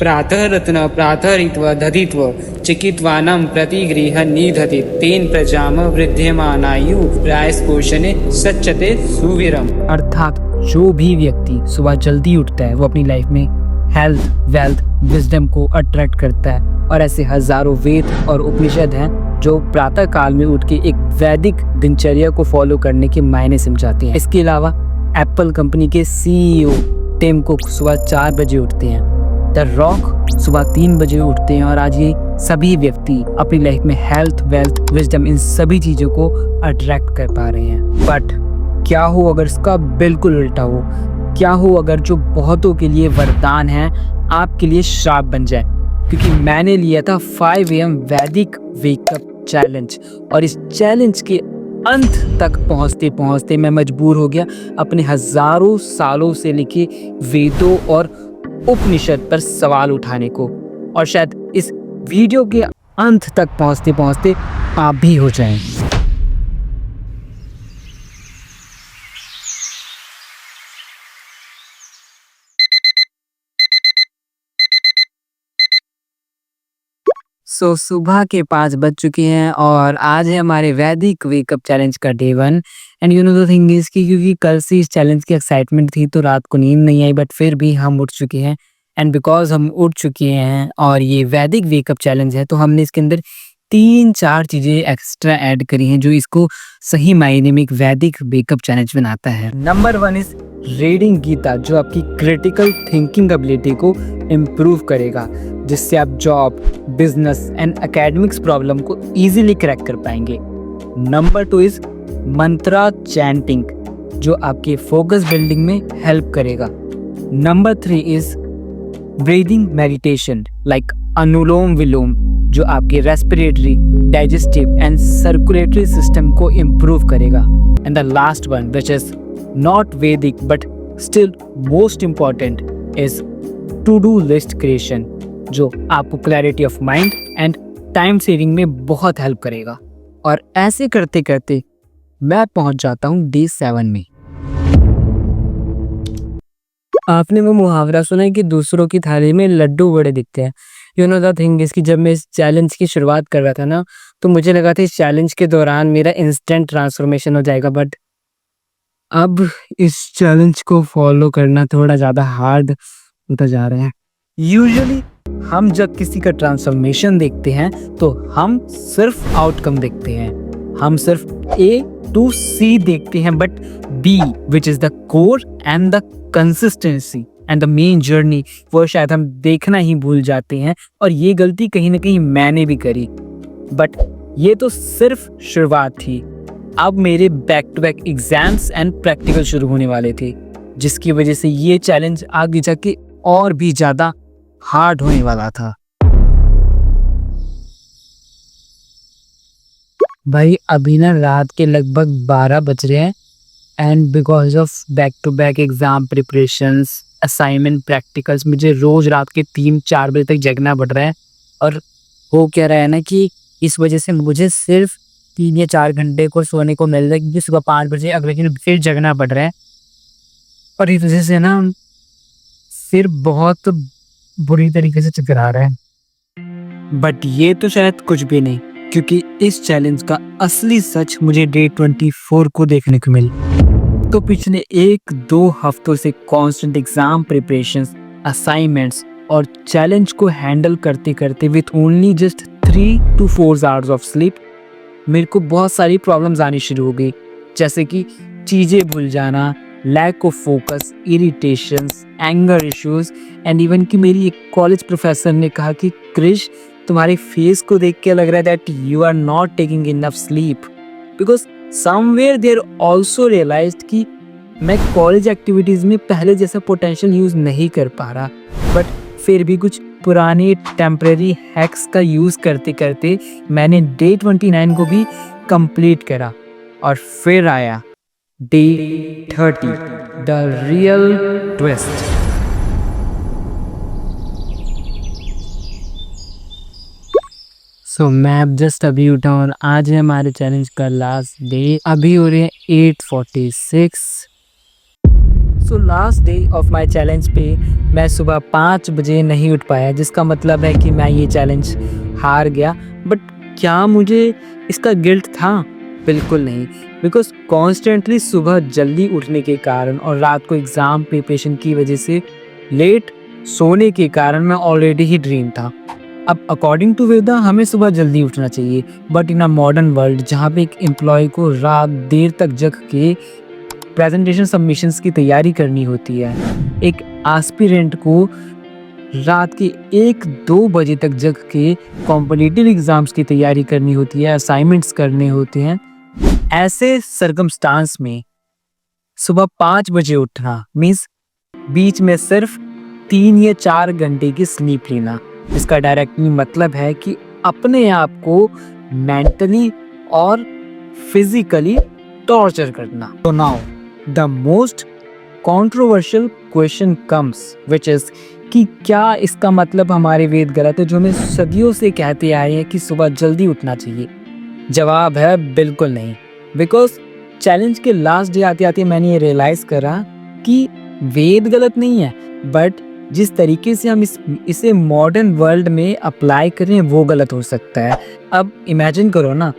प्रातः रत्न प्रातः ऋत्व दधित्व चिकित्वानं प्रतिगृह निधति तेन प्रजाम वृद्ध्यमानायु प्रायस्पोषणे सच्चते सुवीरम। अर्थात जो भी व्यक्ति सुबह जल्दी उठता है वो अपनी लाइफ में हेल्थ, वेल्थ, विजडम को अट्रैक्ट करता है। और ऐसे हजारों वेद और उपनिषद हैं जो प्रातः काल में उठ के एक वैदिक दिनचर्या को फॉलो करने के मायने समझाते हैं। इसके अलावा एप्पल कंपनी के सीईओ टिम कुक सुबह 4 बजे उठते हैं, द रॉक सुबह 3 बजे उठते हैं। और आज ये सभी व्यक्ति अपनी लाइफ में हेल्थ, वेल्थ, विजडम इन सभी चीज़ों को अट्रैक्ट कर पा रहे हैं। बट क्या हो अगर इसका बिल्कुल उल्टा हो? क्या हो अगर जो बहुतों के लिए वरदान है आपके लिए श्राप बन जाए? क्योंकि मैंने लिया था 5 AM वैदिक वेकअप चैलेंज, और इस चैलेंज के अंत तक पहुंचते पहुंचते मैं मजबूर हो गया अपने हजारों सालों से लिखे वेदों और उपनिषद पर सवाल उठाने को। और शायद इस वीडियो के अंत तक पहुंचते पहुंचते आप भी हो जाएं। सुबह के 5 बज चुके हैं और आज है हमारे वैदिक वेकअप चैलेंज का day 1। And you know the thing is कि क्योंकि कल से इस चैलेंज की एक्साइटमेंट थी तो रात को नींद नहीं आई, बट फिर भी हम उठ चुके हैं। एंड बिकॉज हम उठ चुके हैं और ये वैदिक वेकअप चैलेंज है तो हमने इसके अंदर 3-4 चीज़ें एक्स्ट्रा ऐड करी हैं जो इसको सही मायने में एक वैदिक वेकअप चैलेंज बनाता है। नंबर 1 इज रीडिंग गीता, जो आपकी क्रिटिकल थिंकिंग एबिलिटी को इम्प्रूव करेगा, जिससे आप job, business and academics problem को इजीली क्रैक कर पाएंगे। नंबर 2 इज मंत्रा चैंटिंग, जो आपके फोकस बिल्डिंग में हेल्प करेगा। Number 3 is breathing meditation like Anulom Vilom, जो आपके respiratory, digestive and circulatory system को इम्प्रूव करेगा। And the last one which is not Vedic but still most important is to do list creation, जो आपको clarity of mind and time saving में बहुत help करेगा। और ऐसे करते करते मैं पहुंच जाता हूं डे 7 में। आपने वो मुहावरा सुना है कि दूसरों की थाली में लड्डू बड़े दिखते हैं। You know the thing is कि जब मैं इस चैलेंज की शुरुआत कर रहा था ना, तो मुझे लगा था इस चैलेंज के दौरान मेरा इंस्टेंट ट्रांसफॉर्मेशन हो जाएगा, बट अब इस चैलेंज को फॉलो करना थोड़ा ज़्यादा हार्ड होता जा रहा है। यूजुअली हम जब किसी का ट्रांसफॉर्मेशन देखते हैं तो हम सिर्फ आउटकम देखते हैं, हम सिर्फ A to C देखते हैं, but B which is the core and the consistency and the main journey वो शायद हम देखना ही भूल जाते हैं। और ये गलती कहीं ना कहीं मैंने भी करी, बट ये तो सिर्फ शुरुआत थी। अब मेरे back to back exams and practical शुरू होने वाले थे, जिसकी वजह से ये चैलेंज आगे जाके और भी ज़्यादा हार्ड होने वाला था। भाई अभी ना रात के लगभग 12 बज रहे हैं, and because of back to back exam preparations, assignment, practicals, मुझे रोज रात के 3-4 बजे तक जगना पड़ रहा है। और हो क्या रहा है ना कि इस वजह से मुझे सिर्फ 3 या 4 घंटे को सोने को मिल रहा है, क्योंकि सुबह 5 बजे अगले दिन फिर जगना पड़ रहा है। और इस वजह से ना सिर बहुत बुरी तरीके से चकरा रहा है। बट ये तो शायद कुछ भी नहीं, क्योंकि इस चैलेंज का असली सच मुझे डे 24 को देखने को मिला। तो पिछले 1-2 हफ्तों से कांस्टेंट एग्जाम प्रिपरेशंस, असाइनमेंट्स और चैलेंज को हैंडल करते करते with only just 3 to 4 hours of sleep मेरे को बहुत सारी प्रॉब्लम्स आनी शुरू हो गई, जैसे कि चीज़ें भूल जाना, lack of focus, irritations, anger issues, and even कि मेरी एक कॉलेज प्रोफेसर ने कहा कि क्रिश, तुम्हारे फेस को देख के लग रहा है that you are not taking enough sleep, because somewhere there also realized कि मैं कॉलेज एक्टिविटीज़ में पहले जैसा पोटेंशियल यूज़ नहीं कर पा रहा। बट फिर भी कुछ पुराने टेम्परेरी हैक्स का यूज़ करते करते मैंने डे 29 को भी कंप्लीट करा। और फिर आया डे 30, द रियल ट्विस्ट। सो मैं अब जस्ट अभी उठा और आज है हमारे चैलेंज का लास्ट डे। अभी हो रहे हैं 8:46। So last day of my challenge पे मैं सुबह 5 बजे नहीं उठ पाया, जिसका मतलब है कि मैं ये चैलेंज हार गया। बट क्या मुझे इसका गिल्ट था? बिल्कुल नहीं, बिकॉज कॉन्स्टेंटली सुबह जल्दी उठने के कारण और रात को एग्ज़ाम प्रिपरेशन की वजह से लेट सोने के कारण मैं ऑलरेडी ही ड्रीम था। अब अकॉर्डिंग टू वेदा हमें सुबह जल्दी उठना चाहिए, but in a modern world जहाँ पे एक एम्प्लॉय को रात देर तक जग के प्रेजेंटेशन सबमिशंस की तैयारी करनी होती है, एक एस्पिरेंट को रात के 1-2 बजे तक जग के कॉम्पिटिटिव एग्जाम्स की तैयारी करनी होती है, असाइनमेंट्स करने होते हैं, ऐसे सर्कमस्टांस में सुबह 5 बजे उठना मीन्स बीच में सिर्फ 3 या 4 घंटे की स्लीप लेना। इसका डायरेक्टली मतलब है कि अपने आप को मेंटली और फिजिकली टॉर्चर करना। तो now the most controversial question comes which is कि क्या इसका मतलब हमारे वेद गलत है जो हमें सदियों से कहते आए हैं कि सुबह जल्दी उठना चाहिए? जवाब है बिल्कुल नहीं, बिकॉज चैलेंज के लास्ट डे आते आते मैंने ये रियलाइज करा कि वेद गलत नहीं है, बट जिस तरीके से हम इसे मॉडर्न वर्ल्ड में अप्लाई करें वो गलत हो सकता है। अब इमेजिन करो ना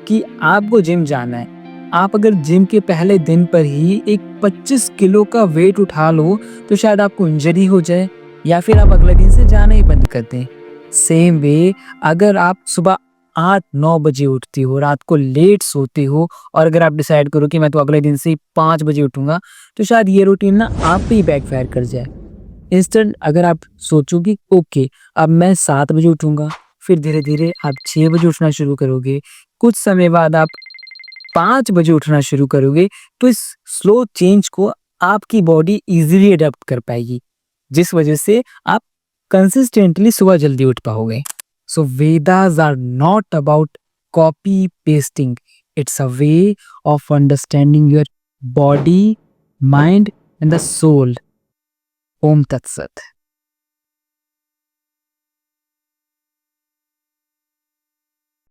कि आपको जिम जाना है, आप अगर जिम के पहले दिन पर ही एक 25 किलो का वेट उठा लो तो शायद आपको इंजरी हो जाए या फिर आप अगले दिन से जाना ही बंद कर दें। सेम वे अगर आप सुबह 8-9 बजे उठते हो, रात को लेट सोते हो और अगर आप डिसाइड करो कि मैं तो अगले दिन से 5 बजे उठूंगा, तो शायद ये रूटीन ना आप पे ही बैकफायर कर जाए। इंस्टेंट अगर आप सोचो कि ओके अब मैं 7 बजे उठूंगा, फिर धीरे धीरे आप 6 बजे उठना शुरू करोगे, कुछ समय बाद आप 5 बजे उठना शुरू करोगे, तो इस स्लो चेंज को आपकी बॉडी इजीली अडेप्ट कर पाएगी, जिस वजह से आप कंसिस्टेंटली सुबह जल्दी उठ पाओगे। So Vedas are not about copy pasting, it's a way of understanding your body, mind and the soul. ओम तत्सत।